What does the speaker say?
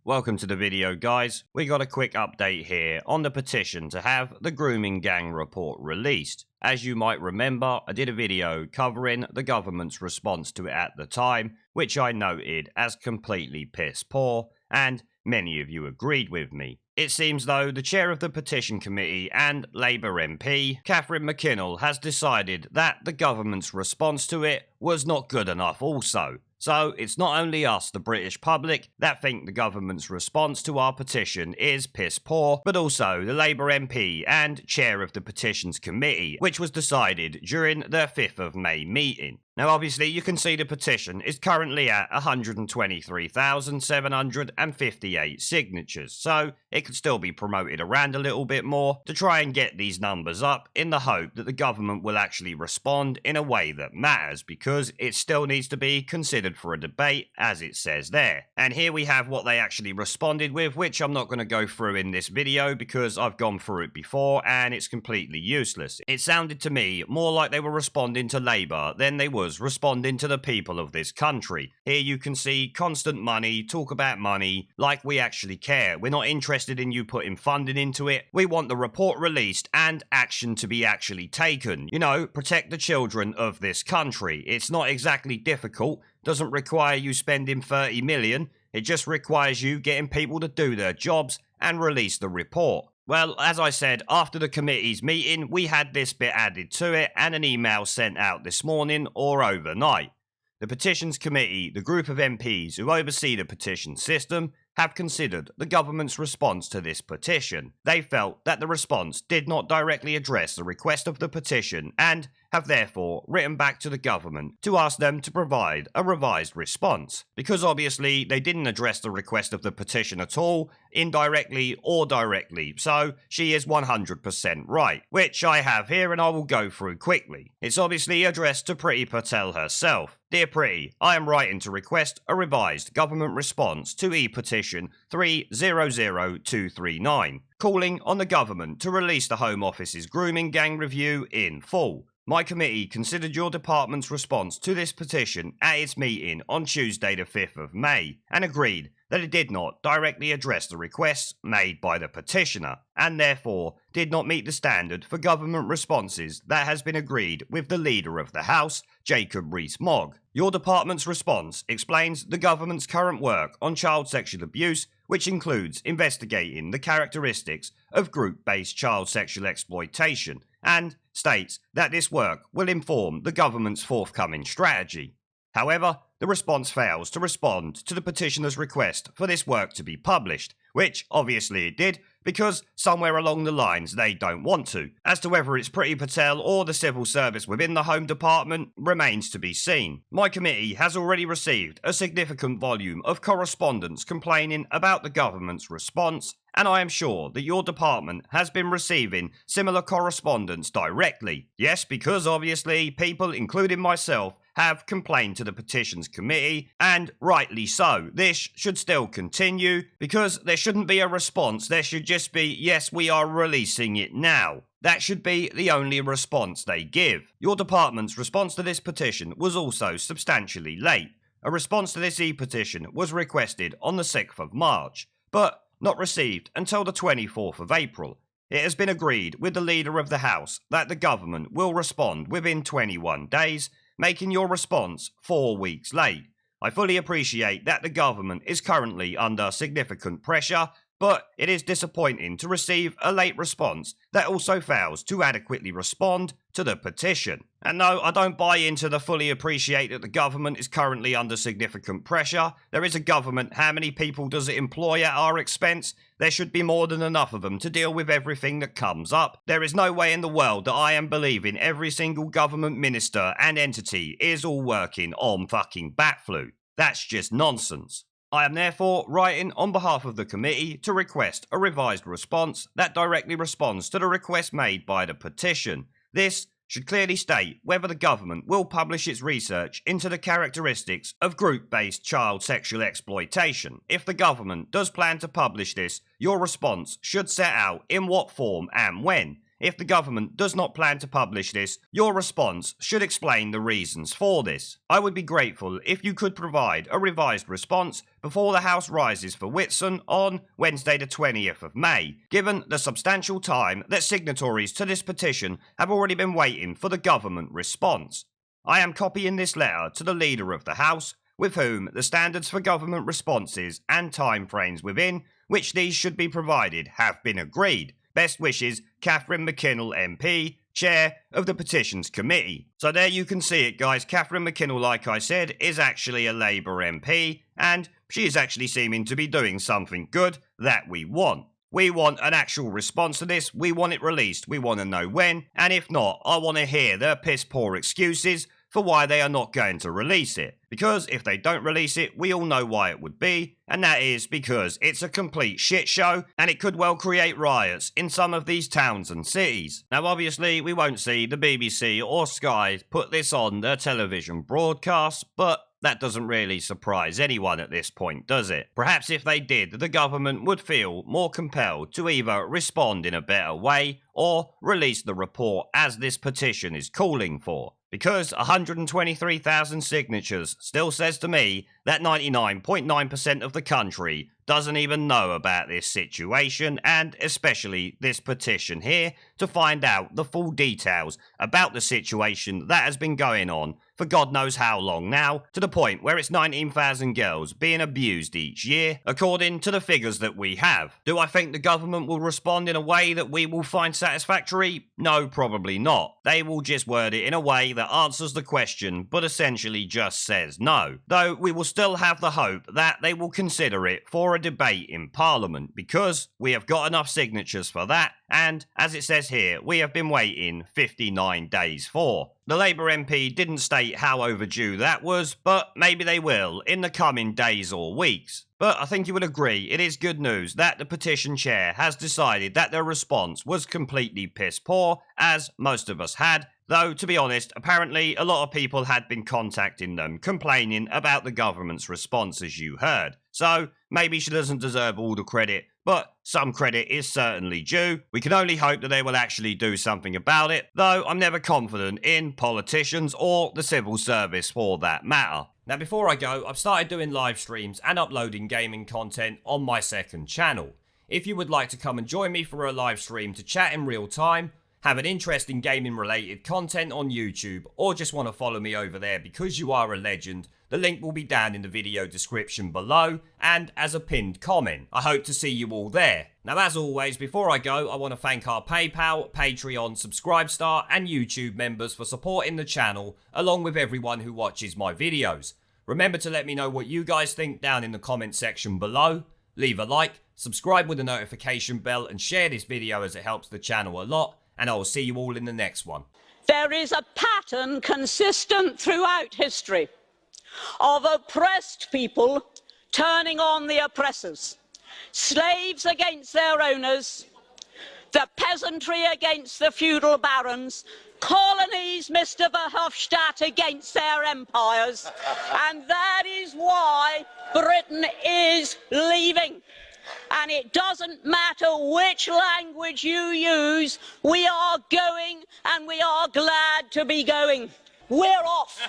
Welcome to the video, guys. We got a quick update here on the petition to have the grooming gang report released. As you might remember, I did a video covering the government's response to it at the time, which I noted as completely piss poor, and many of you agreed with me. It seems though the chair of the petition committee and Labour MP, Catherine McKinnell, has decided that the government's response to it was not good enough also. So it's not only us, the British public, that think the government's response to our petition is piss poor, but also the Labour MP and chair of the petitions committee, which was decided during their 5th of May meeting. Now obviously you can see the petition is currently at 123,758 signatures, so it could still be promoted around a little bit more to try and get these numbers up in the hope that the government will actually respond in a way that matters, because it still needs to be considered for a debate, as it says there. And here we have what they actually responded with, which I'm not going to go through in this video because I've gone through it before and it's completely useless. It sounded to me more like they were responding to Labour than they were responding to the people of this country. Here you can see constant money, talk about money, like we actually care. We're not interested in you putting funding into it. We want the report released and action to be actually taken. You know, protect the children of this country. It's not exactly difficult, doesn't require you spending 30 million. It just requires you getting people to do their jobs and release the report. Well, as I said, after the committee's meeting, we had this bit added to it and an email sent out this morning or overnight. The Petitions Committee, the group of MPs who oversee the petition system, have considered the government's response to this petition. They felt that the response did not directly address the request of the petition and have therefore written back to the government to ask them to provide a revised response. Because obviously they didn't address the request of the petition at all, indirectly or directly, so she is 100% right, which I have here and I will go through quickly. It's obviously addressed to Priti Patel herself. Dear Priti, I am writing to request a revised government response to e-petition 300239, calling on the government to release the Home Office's grooming gang review in full. My committee considered your department's response to this petition at its meeting on Tuesday the 5th of May and agreed that it did not directly address the requests made by the petitioner and therefore did not meet the standard for government responses that has been agreed with the Leader of the House, Jacob Rees-Mogg. Your department's response explains the government's current work on child sexual abuse, which includes investigating the characteristics of group-based child sexual exploitation, and states that this work will inform the government's forthcoming strategy. However, the response fails to respond to the petitioner's request for this work to be published, which obviously it did, because somewhere along the lines they don't want to. As to whether it's Priti Patel or the civil service within the Home Department remains to be seen. My committee has already received a significant volume of correspondence complaining about the government's response, and I am sure that your department has been receiving similar correspondence directly. Yes, because obviously people, including myself, have complained to the Petitions Committee, and rightly so. This should still continue, because there shouldn't be a response, there should just be, yes, we are releasing it now. That should be the only response they give. Your department's response to this petition was also substantially late. A response to this e-petition was requested on the 6th of March, but not received until the 24th of April. It has been agreed with the Leader of the House that the government will respond within 21 days, making your response 4 weeks late. I fully appreciate that the government is currently under significant pressure, but it is disappointing to receive a late response that also fails to adequately respond to the petition. And no, I don't buy into the fully appreciate that the government is currently under significant pressure. There is a government. How many people does it employ at our expense? There should be more than enough of them to deal with everything that comes up. There is no way in the world that I am believing every single government minister and entity is all working on fucking bat flu. That's just nonsense. I am therefore writing on behalf of the committee to request a revised response that directly responds to the request made by the petition. This should clearly state whether the government will publish its research into the characteristics of group-based child sexual exploitation. If the government does plan to publish this, your response should set out in what form and when. if the government does not plan to publish this, your response should explain the reasons for this. I would be grateful if you could provide a revised response before the House rises for Whitsun on Wednesday the 20th of May, given the substantial time that signatories to this petition have already been waiting for the government response. I am copying this letter to the Leader of the House, with whom the standards for government responses and timeframes within which these should be provided have been agreed. Best wishes, Catherine McKinnell MP, Chair of the Petitions Committee. So there you can see it, guys. Catherine McKinnell, like I said, is actually a Labour MP, and she is actually seeming to be doing something good that we want. We want an actual response to this, we want it released, we want to know when, and if not, I want to hear their piss poor excuses for why they are not going to release it. Because if they don't release it, we all know why it would be, and that is because it's a complete shit show, and it could well create riots in some of these towns and cities. Now obviously, we won't see the BBC or Sky put this on their television broadcast, but that doesn't really surprise anyone at this point, does it? Perhaps if they did, the government would feel more compelled to either respond in a better way or release the report as this petition is calling for. Because 123,000 signatures still says to me that 99.9% of the country doesn't even know about this situation, and especially this petition here, to find out the full details about the situation that has been going on for God knows how long now, to the point where it's 19,000 girls being abused each year, according to the figures that we have. Do I think the government will respond in a way that we will find satisfactory? No, probably not. They will just word it in a way that answers the question, but essentially just says no. Though we will still have the hope that they will consider it for a debate in Parliament, because we have got enough signatures for that, and as it says here, we have been waiting 59 days for. The Labour MP didn't state how overdue that was, but maybe they will in the coming days or weeks. But I think you would agree it is good news that the petition chair has decided that their response was completely piss poor, as most of us had. Though, to be honest, apparently a lot of people had been contacting them complaining about the government's response, as you heard. So, maybe she doesn't deserve all the credit, but some credit is certainly due. We can only hope that they will actually do something about it, though I'm never confident in politicians or the civil service for that matter. Now before I go, I've started doing live streams and uploading gaming content on my second channel. If you would like to come and join me for a live stream to chat in real time, have an interest in gaming related content on YouTube, or just want to follow me over there because you are a legend, the link will be down in the video description below and as a pinned comment. I hope to see you all there. Now as always, before I go, I want to thank our PayPal, Patreon, Subscribestar and YouTube members for supporting the channel, along with everyone who watches my videos. Remember to let me know what you guys think down in the comment section below. Leave a like, subscribe with the notification bell and share this video as it helps the channel a lot. And I will see you all in the next one. There is a pattern consistent throughout history of oppressed people turning on the oppressors. Slaves against their owners, the peasantry against the feudal barons, colonies, Mr. Verhofstadt, against their empires. And that is why Britain is leaving. And it doesn't matter which language you use, we are going, and we are glad to be going. We're off.